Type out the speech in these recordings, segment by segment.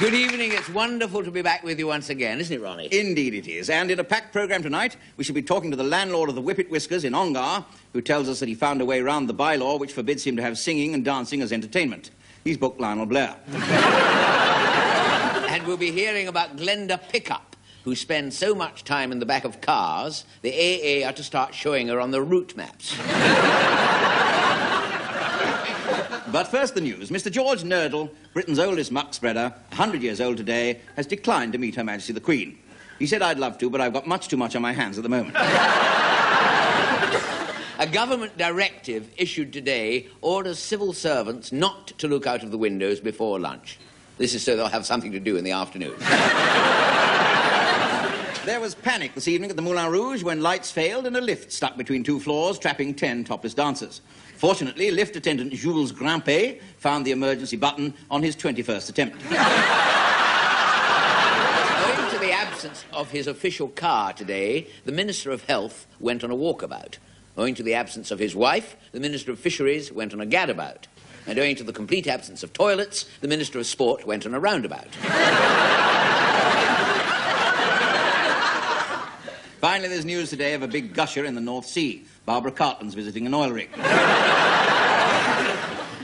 Good evening. It's wonderful to be back with you once again, isn't it, Ronnie? Indeed it is. And in a packed programme tonight, we shall be talking to the landlord of the Whippet Whiskers in Ongar, who tells us that he found a way round the bylaw which forbids him to have singing and dancing as entertainment. He's booked Lionel Blair. And we'll be hearing about Glenda Pickup, who spends so much time in the back of cars, the AA are to start showing her on the route maps. But first the news. Mr. George Nurdle, Britain's oldest muck spreader, 100 years old today, has declined to meet Her Majesty the Queen. He said, "I'd love to, but I've got much too much on my hands at the moment." A government directive issued today orders civil servants not to look out of the windows before lunch. This is so they'll have something to do in the afternoon. There was panic this evening at the Moulin Rouge when lights failed and a lift stuck between two floors, trapping 10 topless dancers. Fortunately, lift attendant Jules Grimpet found the emergency button on his 21st attempt. Owing to the absence of his official car today, the Minister of Health went on a walkabout. Owing to the absence of his wife, the Minister of Fisheries went on a gadabout. And owing to the complete absence of toilets, the Minister of Sport went on a roundabout. Finally, there's news today of a big gusher in the North Sea. Barbara Cartland's visiting an oil rig.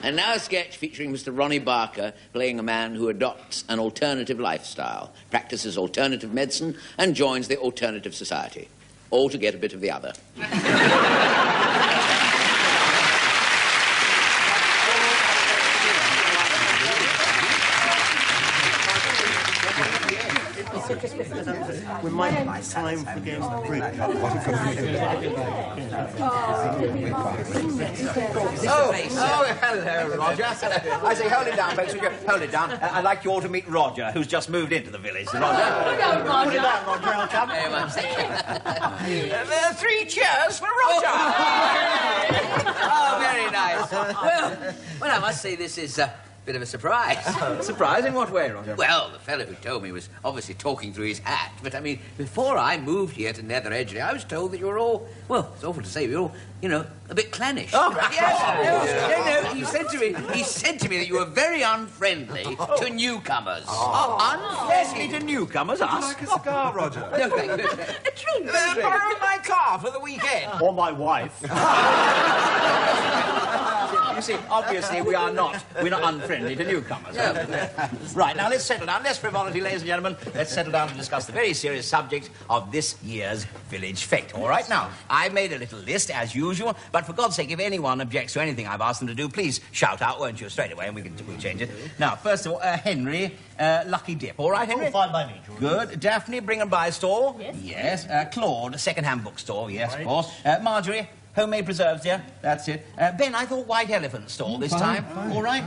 And now a sketch featuring Mr. Ronnie Barker playing a man who adopts an alternative lifestyle, practices alternative medicine, and joins the Alternative Society. All to get a bit of the other. We might have time for games of bridge. Oh, hello, Roger. I say, hold it down, folks, would you? Hold it down. I'd like you all to meet Roger, who's just moved into the village. Roger. Put it down, Roger, I'll come. Very much. 3 cheers for Roger! Oh, very nice. Well, I must say this is a bit of a surprise. Surprise? In what way, Roger? Well, the fellow who told me was obviously talking through his hat, but, I mean, before I moved here to Nether Edgeley, I was told that you were all, well, it's awful to say, you're all, you know, a bit clannish. Oh, yes. No, he said to me that you were very unfriendly to newcomers. Unfriendly to newcomers, us? Like a cigar, Roger. No, thank you. Borrow my car for the weekend. Or my wife. You see, obviously we're not unfriendly to newcomers. Right, now let's settle down. Less frivolity, ladies and gentlemen. Let's settle down to discuss the very serious subject of this year's village fete. All right, now, I've made a little list, as usual, but for God's sake, if anyone objects to anything I've asked them to do, please shout out, won't you, straight away, and we'll change it. Now, first of all, Henry, Lucky Dip. All right, Henry? Oh, fine by me, George. Good. Daphne, Bring and Buy Store? Yes. Yes. Claude, second-hand bookstore? Yes, of course. Marjorie, Homemade Preserves, dear. That's it. Ben, I thought White Elephant Stall this time. Fine. All right.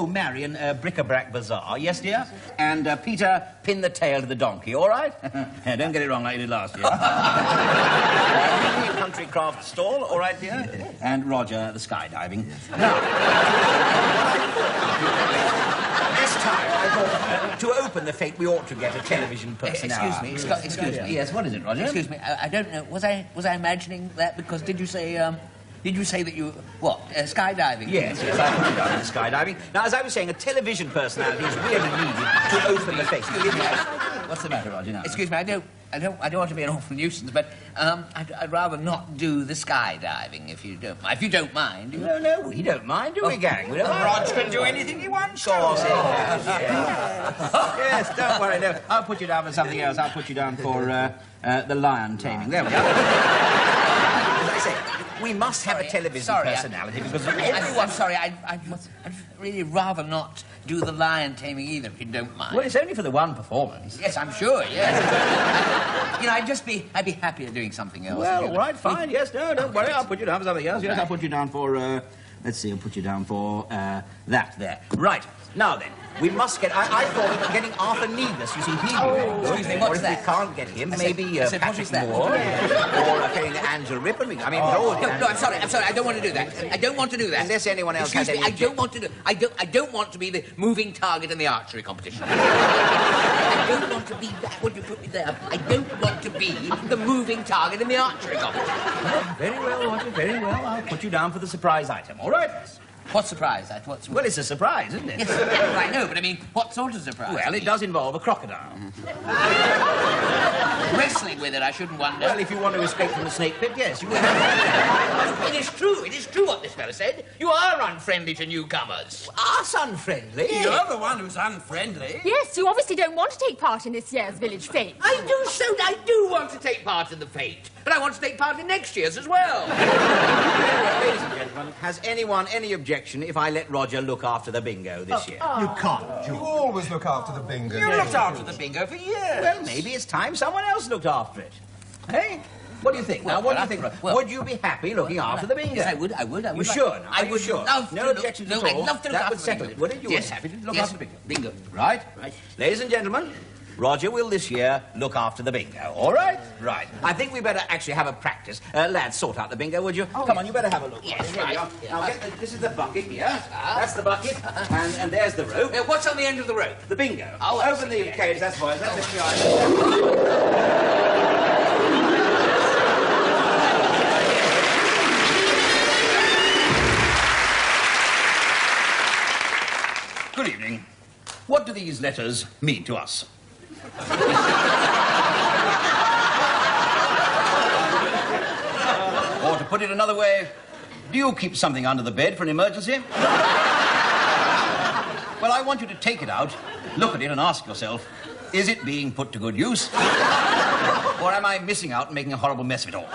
Marion, Bric-a-Brac Bazaar. Yes, dear. And Peter, Pin the Tail to the Donkey. All right? Don't get it wrong like you did last year. Country Craft Stall. All right, dear. And Roger, the skydiving. Now, this time, I thought, to open the fete, we ought to get a television personality. Excuse me. Yes, what is it, Roger? Excuse me. I don't know. Was I imagining that? Because did you say that you skydiving? Yes, I put it down in the skydiving. Now, as I was saying, a television personality is really needed to open the fete. What's the matter, Roger? Now? Excuse me. I don't want to be an awful nuisance, but I'd rather not do the skydiving if you don't mind. If you don't mind. No, we don't mind, do we, gang? We don't mind. Rog can do anything he wants to. Yes, don't worry. No, I'll put you down for something else. I'll put you down for the lion taming. There we go. As I say, we must have a television personality because everyone... I'm sorry. I'd really rather not do the lion taming either, if you don't mind. Well, it's only for the one performance. Yes, I'm sure, yes. You know, I'd be happier doing something else. Well, all right, fine, yes, no, don't worry, I'll put you down for something else. Yes, I'll put you down for, let's see, I'll put you down for, that there. Right, now then, we must get, I thought of getting Arthur Negus. You see, he'd be excuse me, what's or if that? we can't get him, maybe Patrick that? Moore, or getting Angela Rippon. I mean, No, I'm sorry, I don't want to do that. I don't want to do that. Unless anyone else Excuse has me, any I don't want to do... I don't want to be the moving target in the archery competition. I don't want to be that. Would you put me there? I don't want to be the moving target in the archery competition. Very well, Roger, very well. I'll put you down for the surprise item, all right? What surprise? Well, it's a surprise, isn't it? Yes, I know, but I mean, what sort of surprise? Well, it does involve a crocodile. Wrestling with it, I shouldn't wonder. Well, if you want to escape from the snake pit, yes, you will have It is true what this fellow said. You are unfriendly to newcomers. Us unfriendly? You're the one who's unfriendly. Yes, you obviously don't want to take part in this year's village fete. I do want to take part in the fete, but I want to take part in next year's as well. Ladies and gentlemen, has anyone any objection if I let Roger look after the bingo this year? You can't. You always look after the bingo. You looked after the bingo for years. Well, maybe it's time someone else looked after it. Hey? What do you think? Now, what do you think? Would you be happy looking after the bingo? Yes, I would. You sure? Now, I would sure. love to No look- objections no, at all. I'd love to look That after would the settle bingo. it, would it? You Yes. would be happy to look Yes. after the bingo. Bingo. Right? Right. Ladies and gentlemen, Roger will this year look after the bingo. All right? Right. I think we better actually have a practice. Lads, sort out the bingo, would you? Come on, you better have a look. Yes, Here we right. are. Now, this is the bucket here. That's the bucket. And there's the rope. What's on the end of the rope? The bingo. Oh, I Open see, the yes. cage, that's fine. That's the Good evening. What do these letters mean to us? Or to put it another way, do you keep something under the bed for an emergency? Well, I want you to take it out, look at it and ask yourself, is it being put to good use? Or am I missing out and making a horrible mess of it all?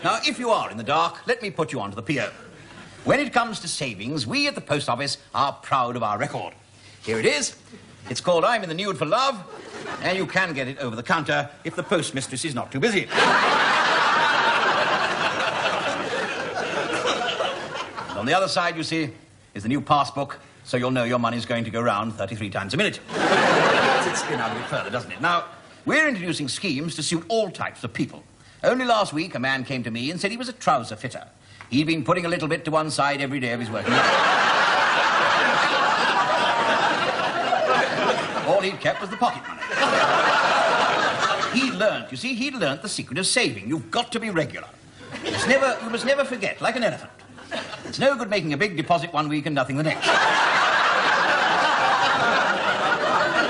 Now, if you are in the dark, let me put you onto the PO. When it comes to savings, we at the post office are proud of our record. Here it is. It's called I'm in the Nude for Love, and you can get it over the counter if the postmistress is not too busy. And on the other side, you see, is the new passbook, so you'll know your money's going to go round 33 times a minute. Lets it spin out a bit further, doesn't it? Now, we're introducing schemes to suit all types of people. Only last week, a man came to me and said he was a trouser fitter. He'd been putting a little bit to one side every day of his working life. All he'd kept was the pocket money. He'd learnt the secret of saving. You've got to be regular. You must never forget, like an elephant. It's no good making a big deposit one week and nothing the next.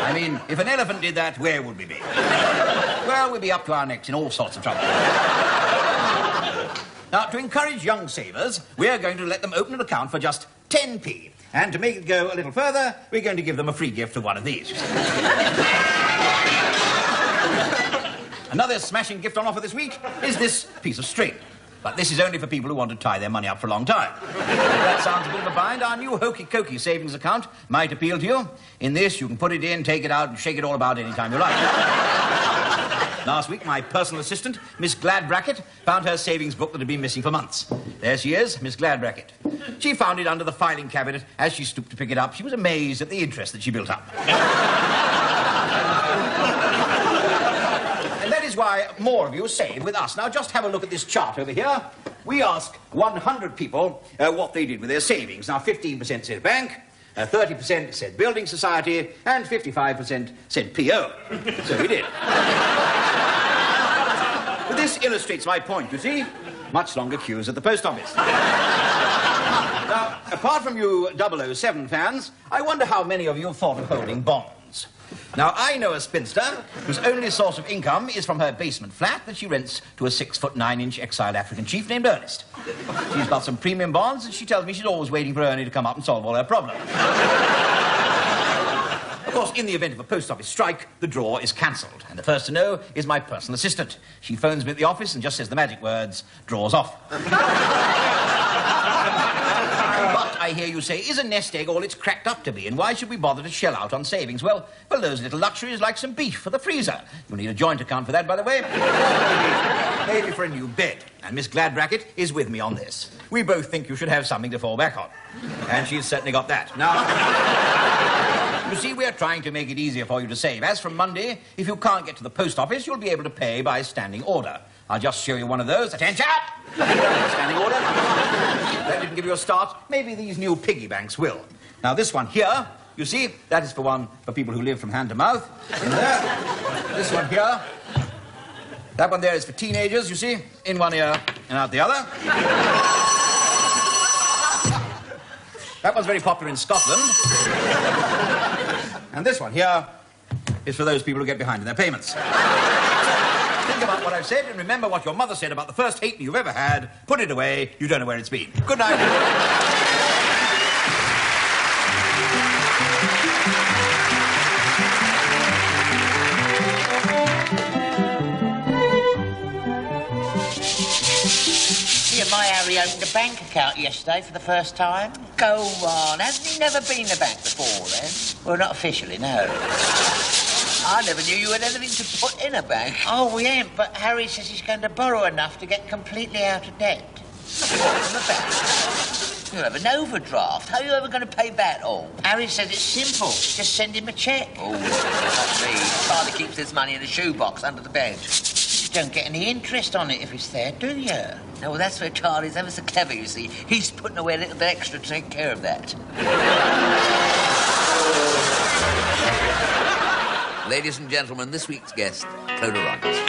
I mean, if an elephant did that, where would we be? Well, we'd be up to our necks in all sorts of trouble. Now, to encourage young savers, we're going to let them open an account for just 10p. And to make it go a little further, we're going to give them a free gift of one of these. Another smashing gift on offer this week is this piece of string. But this is only for people who want to tie their money up for a long time. If that sounds a bit of a bind, our new hokey-cokey savings account might appeal to you. In this, you can put it in, take it out, and shake it all about any time you like. Last week, my personal assistant, Miss Gladbracket, found her savings book that had been missing for months. There she is, Miss Gladbracket. She found it under the filing cabinet. As she stooped to pick it up, she was amazed at the interest that she built up. And that is why more of you save with us. Now, just have a look at this chart over here. We asked 100 people what they did with their savings. Now, 15% said bank, 30% said building society, and 55% said PO. So we did. But this illustrates my point, you see. Much longer queues at the post office. Now, apart from you 007 fans, I wonder how many of you have thought of holding bonds. Now, I know a spinster whose only source of income is from her basement flat that she rents to a 6'9" exiled African chief named Ernest. She's got some premium bonds, and she tells me she's always waiting for Ernie to come up and solve all her problems. Of course, in the event of a post office strike, the draw is cancelled. And the first to know is my personal assistant. She phones me at the office and just says the magic words, "Draw's off." But I hear you say, is a nest egg all it's cracked up to be? And why should we bother to shell out on savings? Well, those little luxuries like some beef for the freezer. You'll need a joint account for that, by the way. Maybe for a new bed. And Miss Gladbracket is with me on this. We both think you should have something to fall back on. And she's certainly got that. Now, you see, we're trying to make it easier for you to save. As from Monday, if you can't get to the post office, you'll be able to pay by standing order. I'll just show you one of those. Attention! Standing order. That didn't give you a start. Maybe these new piggy banks will. Now, this one here, you see, that is for people who live from hand to mouth. In there. This one here. That one there is for teenagers, you see. In one ear and out the other. That one's very popular in Scotland. And this one here is for those people who get behind in their payments. Think about what I've said and remember what your mother said about the first halfpenny you've ever had. Put it away. You don't know where it's been. Good night. My Harry opened a bank account yesterday for the first time. Go on, hasn't he never been to bank before then? Well, not officially, no. I never knew you had anything to put in a bank. Oh, we ain't, but Harry says he's going to borrow enough to get completely out of debt. From the bank. You'll have an overdraft. How are you ever going to pay that all? Harry says it's simple. Just send him a cheque. Oh, not me. Father keeps his money in a shoebox under the bed. You don't get any interest on it if it's there, do you? No, well, that's where Charlie's ever so clever, you see. He's putting away a little bit extra to take care of that. Ladies and gentlemen, this week's guest, Clodagh Rogers.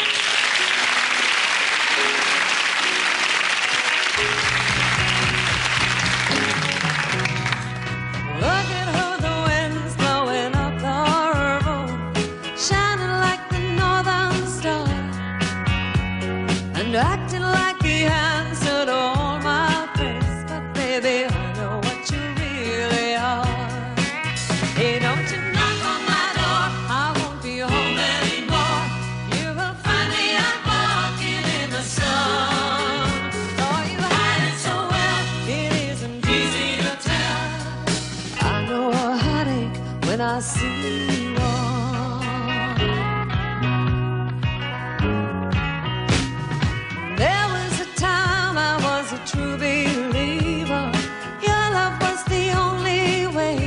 Acting like he answered all my prayers, but baby, I know what you really are. Hey, don't you knock on my door, I won't be home anymore. You will find me out walking in the sun. Oh, you hide it so well, it isn't easy to tell. I know a heartache when I see one. True believer, your love was the only way.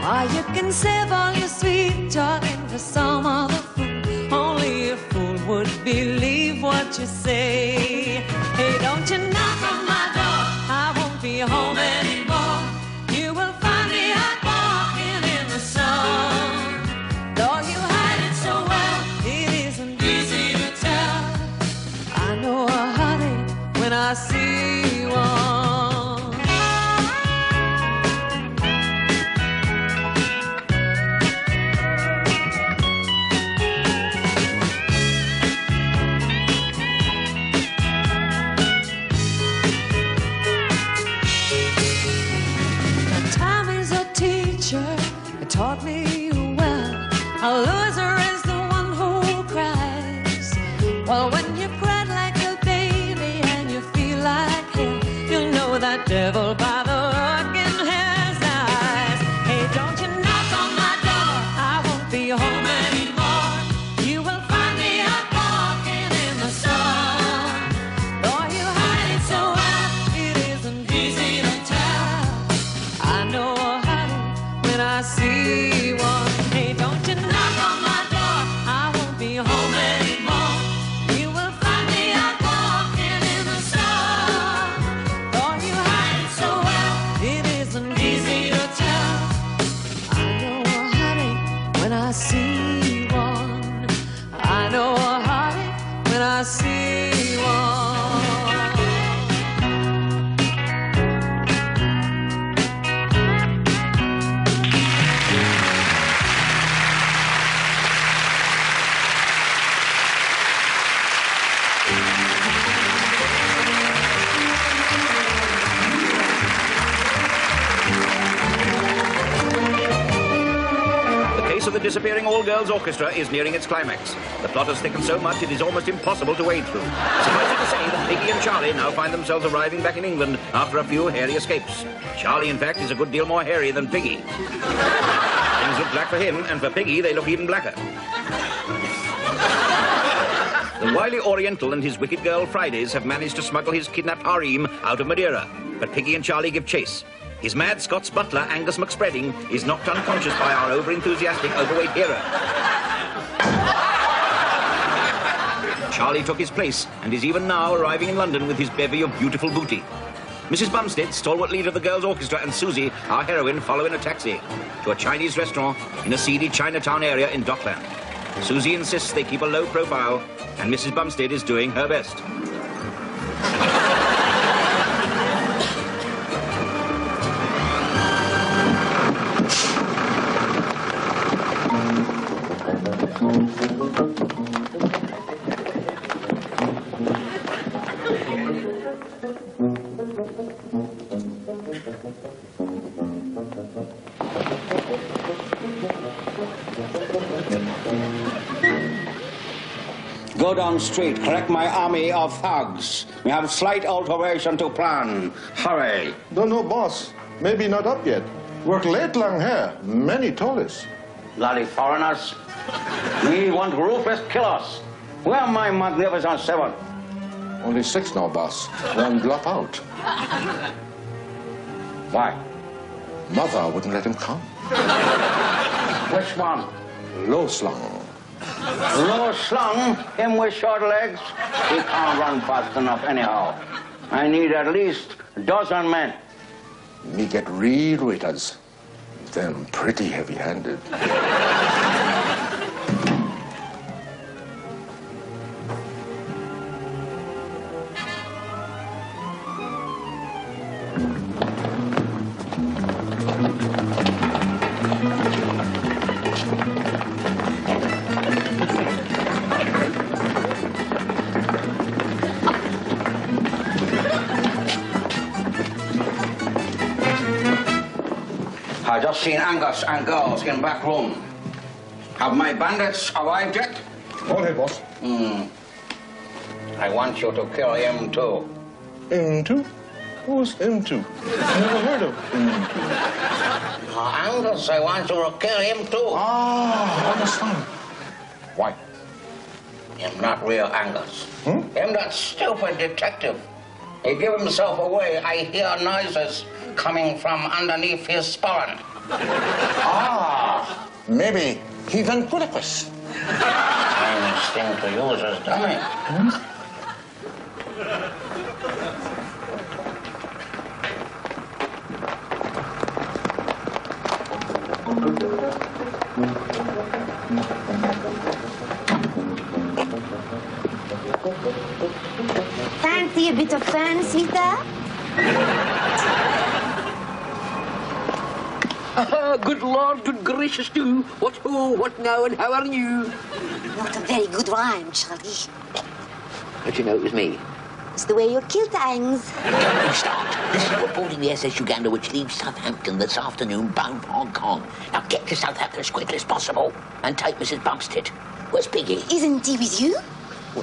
Why, you can save all your sweet talking for some other fool. Only a fool would believe what you say. Hey, don't you knock on my door, I won't be home anymore. You will find me out walking in the sun. Though you hide it so well, it isn't easy to tell. I know a heartache when I see one. Now, time is a teacher. It taught me well. A loser is the one who cries. Well, when you cried like a baby and you feel like hell, you'll know that devil by the look in his eyes. Hey, don't you knock on my door, I won't be home anymore. You will find me out walking in the sun. Though you hide it so well, it isn't easy to tell. I know a heartache when I see one. Hey, don't you knock on my door, I won't be home anymore. You will find me out walking in the sun. Though you hide it so well, it isn't easy to tell. I know a heartache when I see one. I know a heartache when I see one. The disappearing all-girls orchestra is nearing its climax. The plot has thickened so much it is almost impossible to wade through. Suffice it to say that Piggy and Charlie now find themselves arriving back in England after a few hairy escapes. Charlie, in fact, is a good deal more hairy than Piggy. Things look black for him, and for Piggy, they look even blacker. The wily Oriental and his wicked girl Fridays have managed to smuggle his kidnapped harem out of Madeira, but Piggy and Charlie give chase. His mad Scots butler, Angus McSpreading, is knocked unconscious by our over-enthusiastic, overweight hero. Charlie took his place and is even now arriving in London with his bevy of beautiful booty. Mrs. Bumstead, stalwart leader of the girls' orchestra, and Susie, our heroine, follow in a taxi to a Chinese restaurant in a seedy Chinatown area in Dockland. Susie insists they keep a low profile, and Mrs. Bumstead is doing her best. Go down street, collect my army of thugs. We have slight alteration to plan. Hurry. Don't know, boss. Maybe not up yet. Work late long hair. Many tourists. Bloody foreigners. We want ruthless killers. Where are my Magnificent Seven? Only 6 now, boss. One drop out. Why? Mother wouldn't let him come. Which one? Low slung. Low slung? Him with short legs? He can't run fast enough anyhow. I need at least a dozen men. Me get real waiters. Them pretty heavy-handed. I just seen Angus and girls in back room. Have my bandits arrived yet? All right, boss. I want you to kill him too. M2? Who's M2? Never heard of M2. Angus, I want you to kill him too. Ah, understand. Why? Him not real Angus. Hmm? Him that stupid detective. He give himself away. I hear noises coming from underneath his spawn. Ah, maybe he ventriloquist. Instinct to use his dummy. Fancy a bit of fun, sweetheart? Good Lord, good gracious do. What ho, what now, and how are you? Not a very good rhyme, Charlie. How'd you know it was me? It's the way your kilt hangs. Don't you start. This is reporting the SS Uganda, which leaves Southampton this afternoon, bound for Hong Kong. Now get to Southampton as quickly as possible and take Mrs. Bumstead. Where's Piggy? Isn't he with you?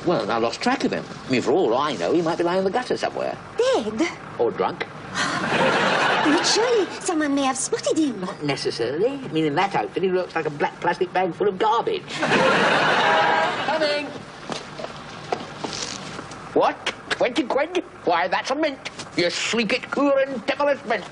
Well, I lost track of him. I mean, for all I know, he might be lying in the gutter somewhere. Dead? Or drunk. But surely someone may have spotted him. Not necessarily. I mean, in that outfit, he looks like a black plastic bag full of garbage. Coming! What? 20 quid? Why, that's a mint. You sleek it, poor and devilish mint.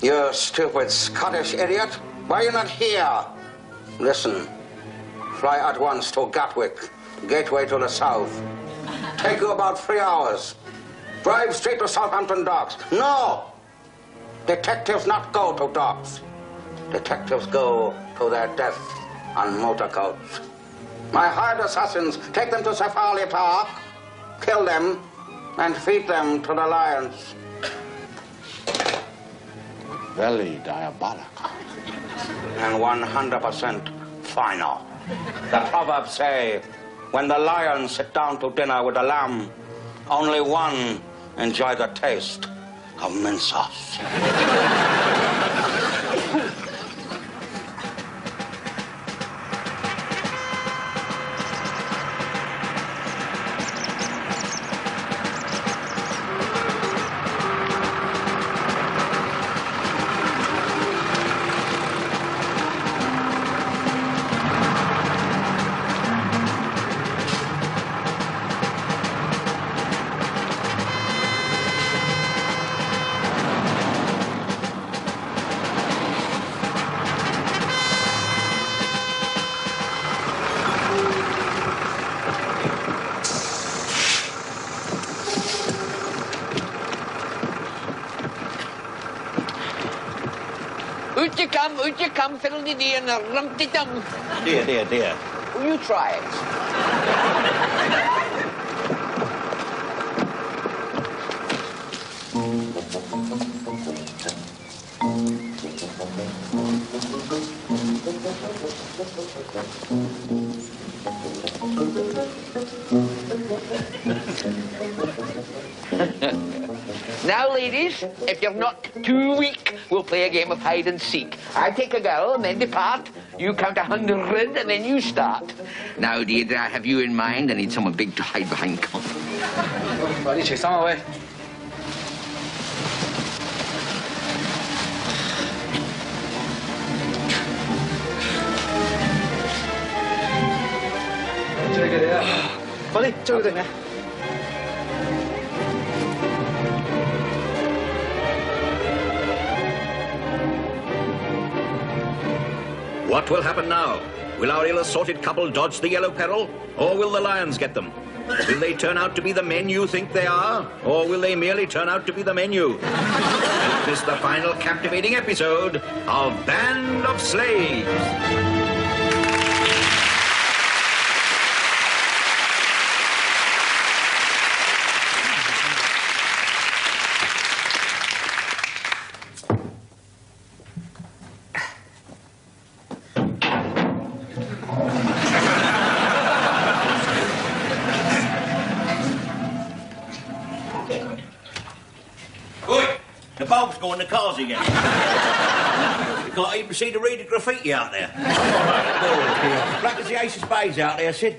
You stupid Scottish idiot. Why are you not here? Listen, fly at once to Gatwick, gateway to the south. Take you about 3 hours. Drive straight to Southampton Docks. No! Detectives not go to docks. Detectives go to their death on motor coach. My hired assassins take them to Safari Park, kill them, and feed them to the lions. Very diabolical. And 100% final. The proverbs say, when the lions sit down to dinner with the lamb, only one enjoy the taste of mint sauce. out you come, fiddle-dee-dee and a rum-de-dum. Dear, dear, dear. Will you try it? Now, ladies, if you're not too weak, we'll play a game of hide and seek. I take a girl and then depart. You count 100 and then you start. Now, Deirdre, I have you in mind. I need someone big to hide behind cover. 一齊生啊喂！追佢哋啊！快啲追佢哋！ What will happen now? Will our ill-assorted couple dodge the yellow peril, or will the lions get them? Will they turn out to be the men you think they are, or will they merely turn out to be the menu? This is the final captivating episode of Band of Slaves. The bulb's going to cars again. You can't even see to read the graffiti out there. Oh, black as the ace of spades out there, Sid.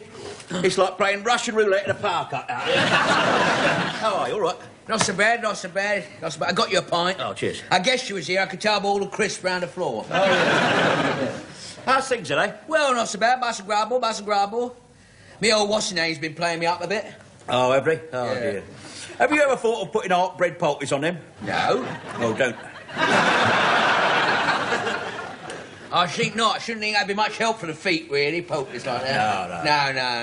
It's like playing Russian roulette in a park out there. How are you, all right? Not so bad, not so bad, not so bad. I got you a pint. Oh, cheers. I guess you was here. I could tell by all the crisp round the floor. Oh, yeah. How's things today? Well, not so bad. Bus and grumble. Me old what's-his-name's been playing me up a bit. Oh, have they? Oh, yeah. dear. Have you ever thought of putting hot bread poultices on them? No. Oh, don't. I think not. I shouldn't think that'd be much help for the feet, really, poultices like that.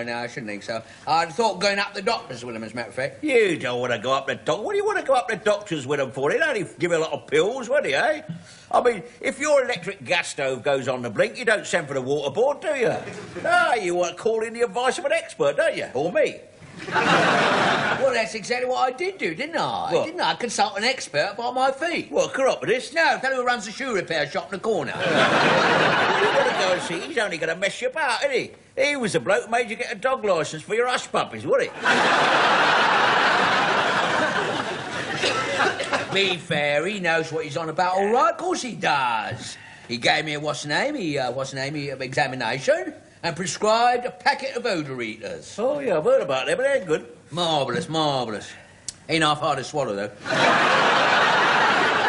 No, I shouldn't think so. I'd thought going up the doctors with them, as a matter of fact. You don't want to go up the doctor. What do you want to go up the doctors with them for? They'd only give you a lot of pills, would they, eh? I mean, if your electric gas stove goes on the blink, you don't send for the water board, do you? No, you want to call in the advice of an expert, don't you? Or me. Well, that's exactly what I did do, didn't I? What? Didn't I? Consult an expert about my feet. What, a chiropodist? No, a fellow who runs a shoe repair shop in the corner. Well, you want to go and see? He's only going to mess you about, isn't he? He was the bloke who made you get a dog licence for your hush puppies, wasn't he? Be fair, he knows what he's on about, all right. Of course he does. He gave me a examination and prescribed a packet of odour eaters. Oh, yeah, I've heard about them, but they're good. Marvellous. Ain't half hard to swallow, though.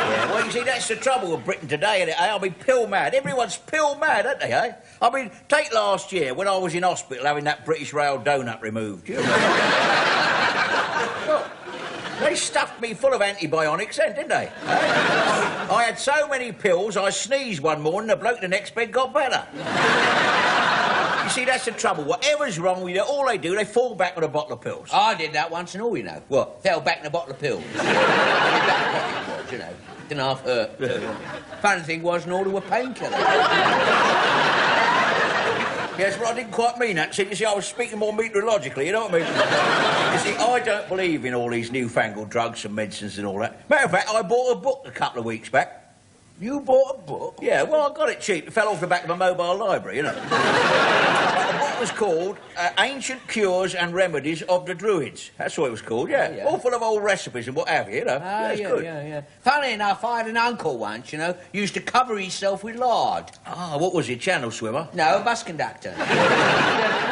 Yeah, well, you see, that's the trouble with Britain today, isn't it, eh? I mean, pill mad. Everyone's pill mad, aren't they, eh? I mean, take last year when I was in hospital having that British Rail donut removed. You know? They stuffed me full of antibiotics then, didn't they? I had so many pills, I sneezed one morning, the bloke the next bed got better. You see, that's the trouble. Whatever's wrong with you, all they do, they fall back with a bottle of pills. I did that once and all, you know. What? Fell back in a bottle of pills. You know. Didn't half hurt. Funny thing was, all they were painkillers. Yes, but I didn't quite mean that. See, you see, I was speaking more meteorologically, you know what I mean? You see, I don't believe in all these newfangled drugs and medicines and all that. Matter of fact, I bought a book a couple of weeks back. You bought a book? Yeah, well, I got it cheap. It fell off the back of a mobile library, you know. The book was called Ancient Cures and Remedies of the Druids. That's what it was called, yeah. All full of old recipes and what have you, you know. Yeah. Funny enough, I had an uncle once, you know, used to cover himself with lard. Ah, what was he, channel swimmer? No, a bus conductor. He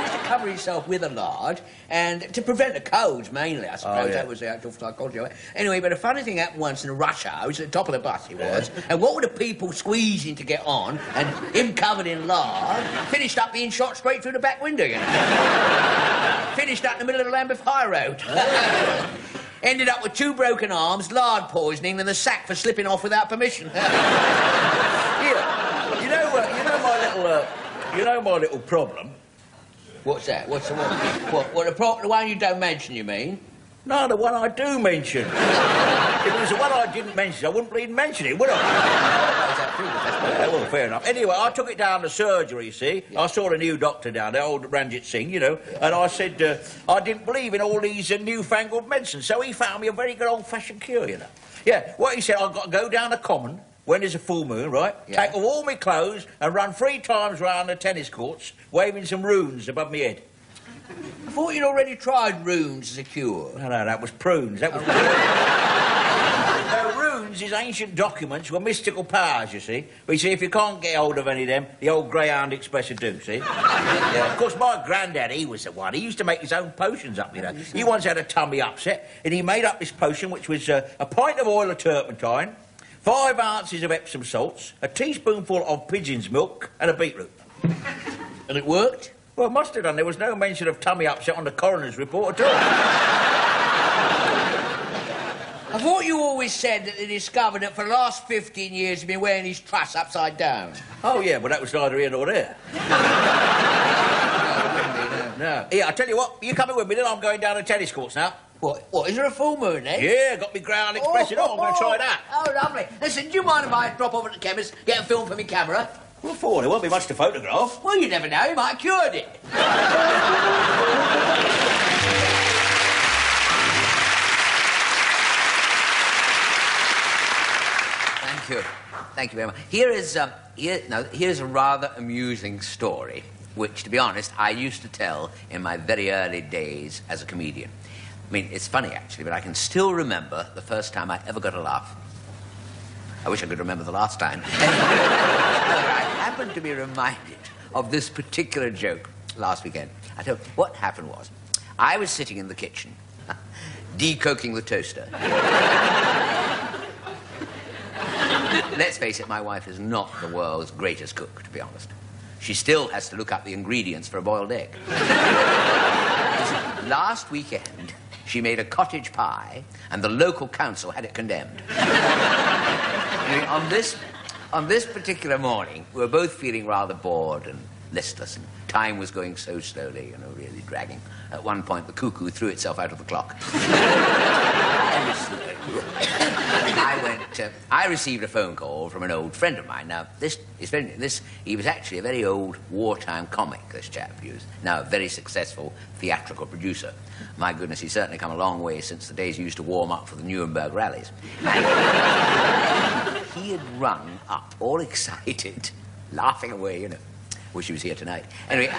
used to cover himself with a lard, and to prevent the colds, mainly, I suppose. That was the actual psychology of it. Anyway, but a funny thing happened once in a rush hour. It was at the top of the bus, he was. And what were the people squeezing to get on, and him covered in lard, finished up being shot straight through the back window, you know. Finished up in the middle of the Lambeth High Road. Ended up with 2 broken arms, lard poisoning, and the sack for slipping off without permission. Yeah. You know my little problem? What's that? What's the one? The one you don't mention, you mean? No, the one I do mention. If it was the one I didn't mention, I wouldn't even mention it, would I? Well, fair enough. Anyway, I took it down to surgery, you see. Yeah. I saw a new doctor down there, old Ranjit Singh, you know, and I said I didn't believe in all these newfangled medicines, so he found me a very good old-fashioned cure, you know. Yeah, what he said, I've got to go down the common when there's a full moon, right? Yeah. Take off all my clothes and run 3 times round the tennis courts, waving some runes above my head. I thought you'd already tried runes as a cure. No, that was prunes. That was... No, runes is ancient documents with mystical powers, you see. But you see, if you can't get hold of any of them, the old Greyhound Express would do, see? Yeah. Of course, my granddad, he was the one. He used to make his own potions up, you know. He once had a tummy upset, and he made up this potion, which was a pint of oil of turpentine, 5 ounces of Epsom salts, a teaspoonful of pigeon's milk, and a beetroot. And it worked? Well, it must have done. There was no mention of tummy upset on the coroner's report at all. I thought you always said that they discovered that for the last 15 years he'd been wearing his truss upside down. Oh, yeah, but that was neither here nor there. No. Here, I tell you what, you coming with me, then I'm going down to tennis courts now. What, is there a full moon, eh? Yeah, got me Greyhound Express, you know, I'm going to try that. Oh, lovely. Listen, do you mind if I drop over to the chemist, get a film for me camera? What for? There won't be much to photograph. Well, you never know, you might have cured it. Thank you. Thank you very much. Here's a rather amusing story, which, to be honest, I used to tell in my very early days as a comedian. I mean, it's funny, actually, but I can still remember the first time I ever got a laugh. I wish I could remember the last time. I happened to be reminded of this particular joke last weekend. I tell you, what happened was, I was sitting in the kitchen, decoking the toaster. Let's face it, my wife is not the world's greatest cook, to be honest. She still has to look up the ingredients for a boiled egg. Last weekend, she made a cottage pie, and the local council had it condemned. I mean, on this particular morning, we were both feeling rather bored and listless, and time was going so slowly, you know, really dragging. At one point, the cuckoo threw itself out of the clock. I received a phone call from an old friend of mine. Now, he was actually a very old wartime comic, this chap. He was now a very successful theatrical producer. My goodness, he's certainly come a long way since the days he used to warm up for the Nuremberg rallies. He had rung up, all excited, laughing away, you know. Wish he was here tonight. Anyway,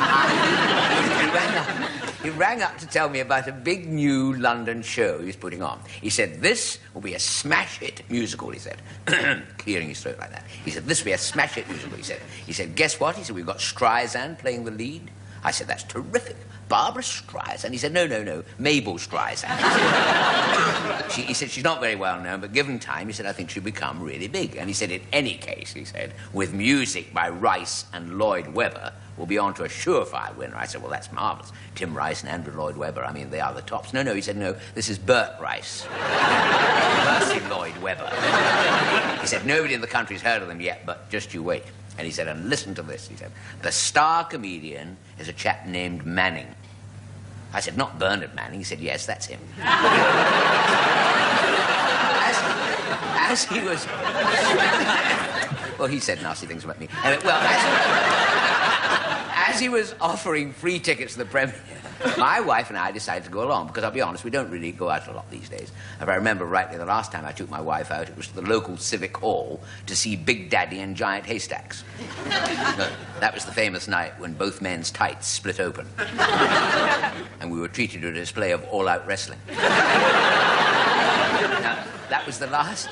he rang up to tell me about a big new London show he's putting on. He said, this will be a smash hit musical, he said. Clearing his throat like that. He said, this will be a smash hit musical, he said. He said, guess what? He said, we've got Streisand playing the lead. I said, that's terrific. Barbara Streisand? He said, no, Mabel Streisand. He said, she's not very well known, but given time, he said, I think she'll become really big. And he said, in any case, he said, with music by Rice and Lloyd Webber, we'll be on to a surefire winner. I said, well, that's marvellous. Tim Rice and Andrew Lloyd Webber, I mean, they are the tops. No, he said, no, this is Bert Rice. Percy Lloyd Webber. He said, nobody in the country's heard of them yet, but just you wait. And he said, and listen to this, he said, the star comedian is a chap named Manning. I said, not Bernard Manning. He said, yes, that's him. As he was... Well, he said nasty things about me. Well, as he was offering free tickets to the premiere, my wife and I decided to go along, because I'll be honest, we don't really go out a lot these days. If I remember rightly, the last time I took my wife out, it was to the local civic hall to see Big Daddy and Giant Haystacks. No, that was the famous night when both men's tights split open. And we were treated to a display of all-out wrestling. Now, that was the last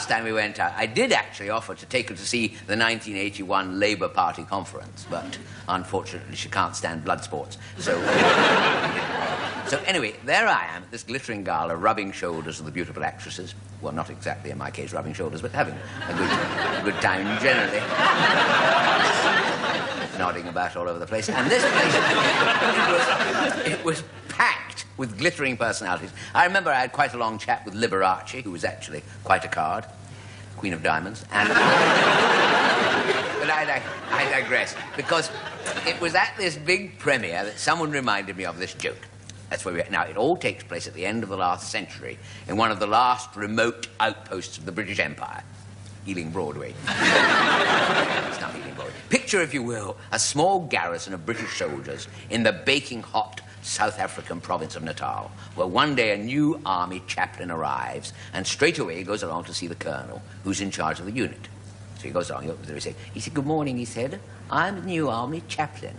time we went out. I did actually offer to take her to see the 1981 Labour Party conference, but unfortunately she can't stand blood sports. So anyway, there I am at this glittering gala, rubbing shoulders with the beautiful actresses. Well, not exactly in my case rubbing shoulders, but having a good time generally. Nodding about all over the place. And this place, it was packed with glittering personalities. I remember I had quite a long chat with Liberace, who was actually quite a card, Queen of Diamonds. And but I digress, because it was at this big premiere that someone reminded me of this joke. That's where we are. Now, it all takes place at the end of the last century in one of the last remote outposts of the British Empire. Ealing Broadway. It's not Ealing Broadway. Picture, if you will, a small garrison of British soldiers in the baking hot South African province of Natal, where one day a new army chaplain arrives and straight away goes along to see the colonel, who's in charge of the unit. So he goes along, he said, "Good morning," he said. "I'm the new army chaplain."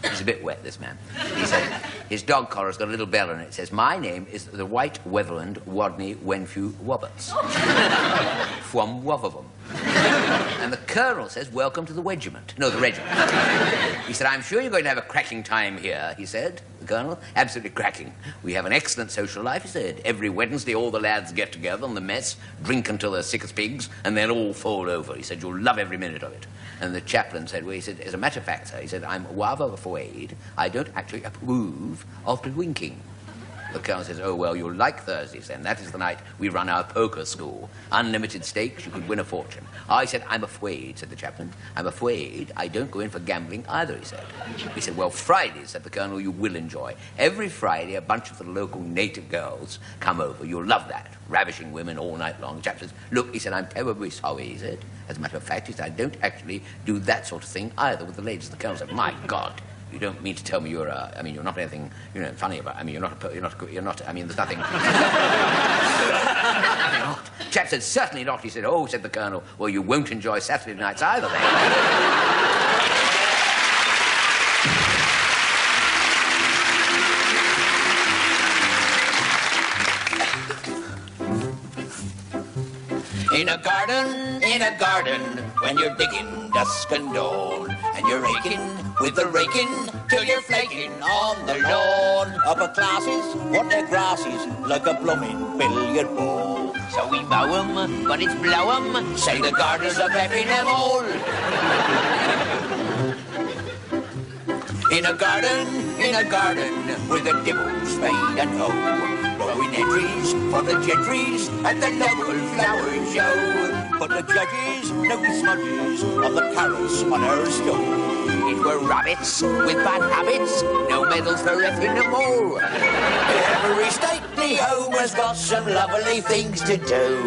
He's a bit wet, this man. He said, his dog collar's got a little bell on it. It says, "My name is the White Weatherland Wadney Wenfew Wobbats. From Wotherham." And the colonel says, "Welcome to the regiment." No, the regiment. He said, "I'm sure you're going to have a cracking time here," he said. The colonel, "Absolutely cracking. We have an excellent social life," he said. "Every Wednesday all the lads get together in the mess, drink until they're sick as pigs, and then all fall over." He said, "You'll love every minute of it." And the chaplain said, well, he said, "As a matter of fact, sir," he said, "I'm rather afraid I don't actually approve of drinking." The colonel says, "Oh, well, you'll like Thursdays then. That is the night we run our poker school. Unlimited stakes, you could win a fortune." I said, "I'm afraid," said the chaplain, "I'm afraid I don't go in for gambling either," he said. He said, "Well, Fridays," said the colonel, "you will enjoy. Every Friday, a bunch of the local native girls come over. You'll love that. Ravishing women all night long." The chaplain says, "Look," he said, "I'm terribly sorry," he said. "As a matter of fact," he said, "I don't actually do that sort of thing either with the ladies." The colonel said, "My God. You don't mean to tell me you're you're not anything, funny about, you're not, there's nothing." Chap said, "Certainly not." He said, "Oh," said the colonel, "well, you won't enjoy Saturday nights either then." In a garden, when you're digging dusk and dawn, and you're raking with the raking till you're flaking on the lawn. Upper classes want their grasses like a blooming billiard ball. So we mow 'em, but it's blow 'em. Say the gardeners are pepping them all. In a garden, with a dibble, spade and hoe. Blowing entries for the gentries and the local flower show. But the judges notice smudges on the carrots on her stove. It were rabbits with bad habits, no medals for effing them all. Every stately home has got some lovely things to do.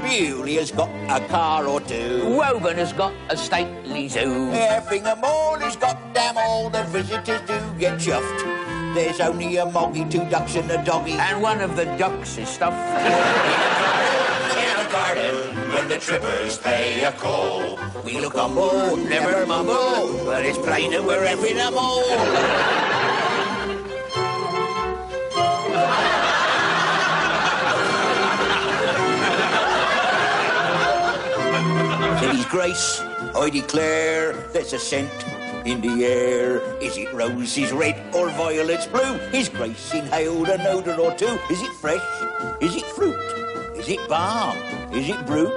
Bewley has got a car or two. Woburn has got a stately zoo. Effingham Hall has got damn all the visitors do get chuffed. There's only a moggy, 2 ducks and a doggy. And one of the ducks is stuffed. In a garden, when the trippers pay a call, we look humble, never mumble, but it's plain that we're effing them all. His Grace, I declare, there's a scent in the air. Is it roses red or violets blue? His Grace inhaled an odour or two. Is it fresh? Is it fruit? Is it balm? Is it brute?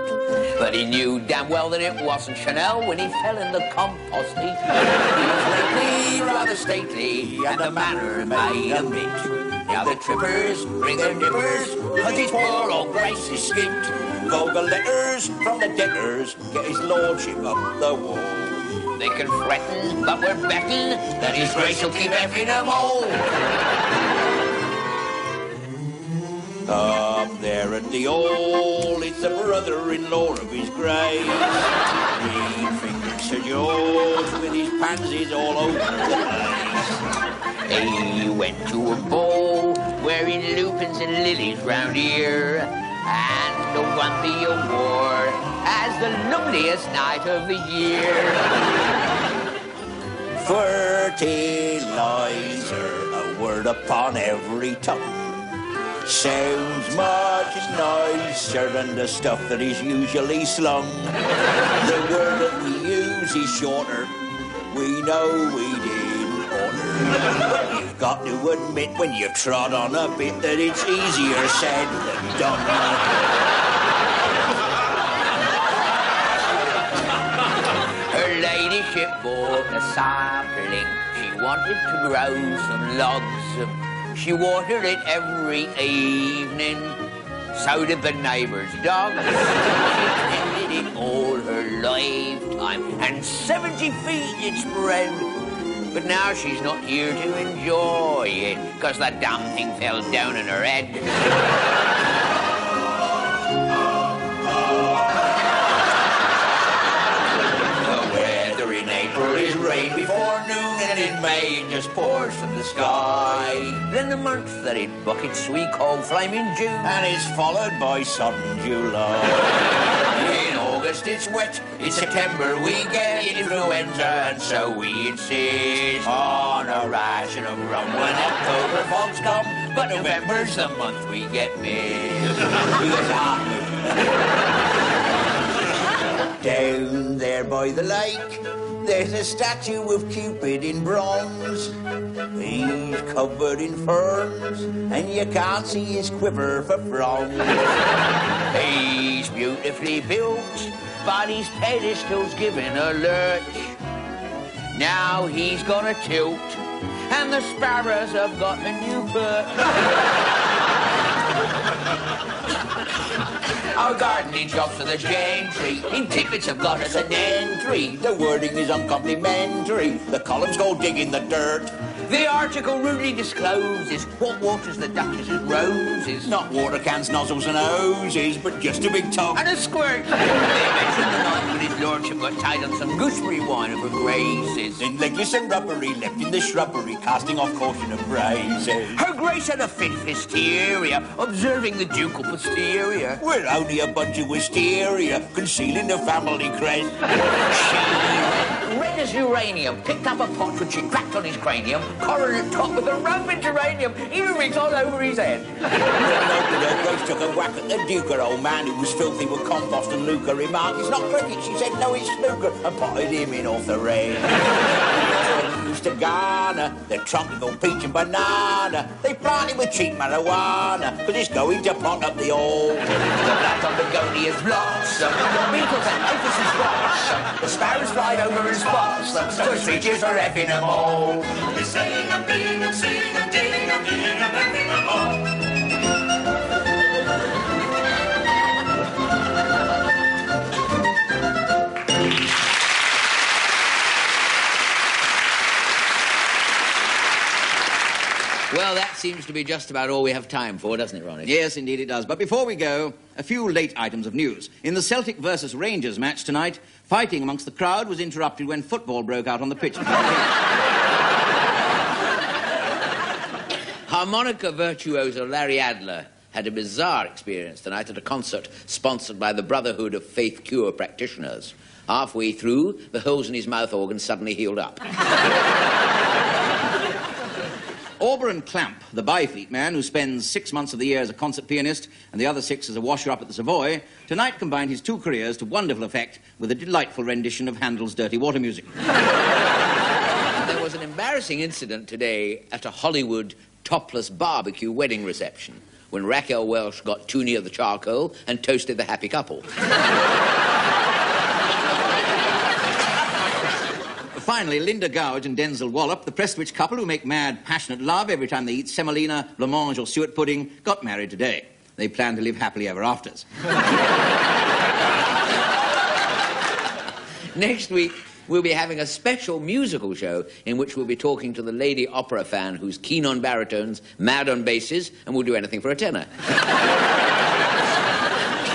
But he knew damn well that it wasn't Chanel when he fell in the compost heap. He was lately rather stately, and the manner made him rich. Now the trippers bring their nippers, cause his poor old Grace is skint. Vulgar letters from the debtors get his lordship up the wall. They can threaten, but we're betting that his Grace will keep effing them all. Up there at the Hall, it's the brother-in-law of his Grace. Green fingers Sir George with his pansies all over the place. He went to a ball wearing lupins and lilies round here, and won the award as the loveliest night of the year. Fertilizer, a word upon every tongue. Sounds much nicer than the stuff that is usually slung. The word that we use is shorter. We know we didn't order. You've got to admit when you've trod on a bit that it's easier said than done. Her ladyship bought a sapling. She wanted to grow some logs. She watered it every evening. So did the neighbour's dog. She tended it all her lifetime, and 70 feet it spread. But now she's not here to enjoy it, 'cause the damn thing fell down on her head. just pours from the sky. Then the month that it buckets we call flaming June. And it's followed by sudden July. In August it's wet, in September we get influenza, and so we insist on a ration of rum when October fogs come. But November's the month we get missed. Down there by the lake, there's a statue of Cupid in bronze. He's covered in ferns, and you can't see his quiver for fronds. He's beautifully built, but his pedestal's giving a lurch. Now he's gonna tilt, and the sparrows have got a new perch. Our gardening shops for the gentry in tickets have got us an entry. The wording is uncomplimentary. The columns go digging the dirt. The article rudely discloses what waters the Duchess's roses. Not water cans, nozzles and hoses, but just a big tub. And a squirt. They mention the night when his lordship got tied on some gooseberry wine over graces. Then legless and rubbery left in the shrubbery, casting off caution of braces. Her Grace had a fit hysteria, observing the ducal posterior. We're only a bunch of wisteria, concealing the family crest. She, red as uranium, picked up a pot which she cracked on his cranium, coronet top with a Roman geranium, earrings all over his head. Her Grace took a whack at the Duke, her old man, who was filthy with compost and lucre. Remarked, "It's not cricket," she said, "no, it's snooker," and potted him in off the rain. Used to garner their tropical peach and banana. They planted with cheap marijuana, because it's going to pot up the old. The black on begonias blossom, the beetles and locusts blossom, the sparrows fly over and spots them, so the streets are effing them all. They sing and bing and sing and ding and ding and effing them all. Well, that seems to be just about all we have time for, doesn't it, Ronnie? Yes, indeed it does. But before we go, a few late items of news. In the Celtic versus Rangers match tonight, fighting amongst the crowd was interrupted when football broke out on the pitch. Harmonica virtuoso Larry Adler had a bizarre experience tonight at a concert sponsored by the Brotherhood of Faith Cure Practitioners. Halfway through, the holes in his mouth organ suddenly healed up. Auberon Clamp, the Byfleet man who spends 6 months of the year as a concert pianist and the other 6 as a washer-up at the Savoy, tonight combined his 2 careers to wonderful effect with a delightful rendition of Handel's Dirty Water Music. There was an embarrassing incident today at a Hollywood topless barbecue wedding reception when Raquel Welch got too near the charcoal and toasted the happy couple. Finally, Linda Gouge and Denzel Wallop, the Prestwich couple who make mad, passionate love every time they eat semolina, blancmange or suet pudding, got married today. They plan to live happily ever afters. Next week, we'll be having a special musical show in which we'll be talking to the lady opera fan who's keen on baritones, mad on basses, and will do anything for a tenor.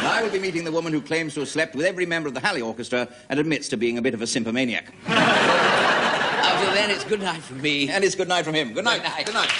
I will be meeting the woman who claims to have slept with every member of the Halley Orchestra and admits to being a bit of a symphomaniac. Until then, it's good night from me. And it's good night from him. Good night. Good night. Good night.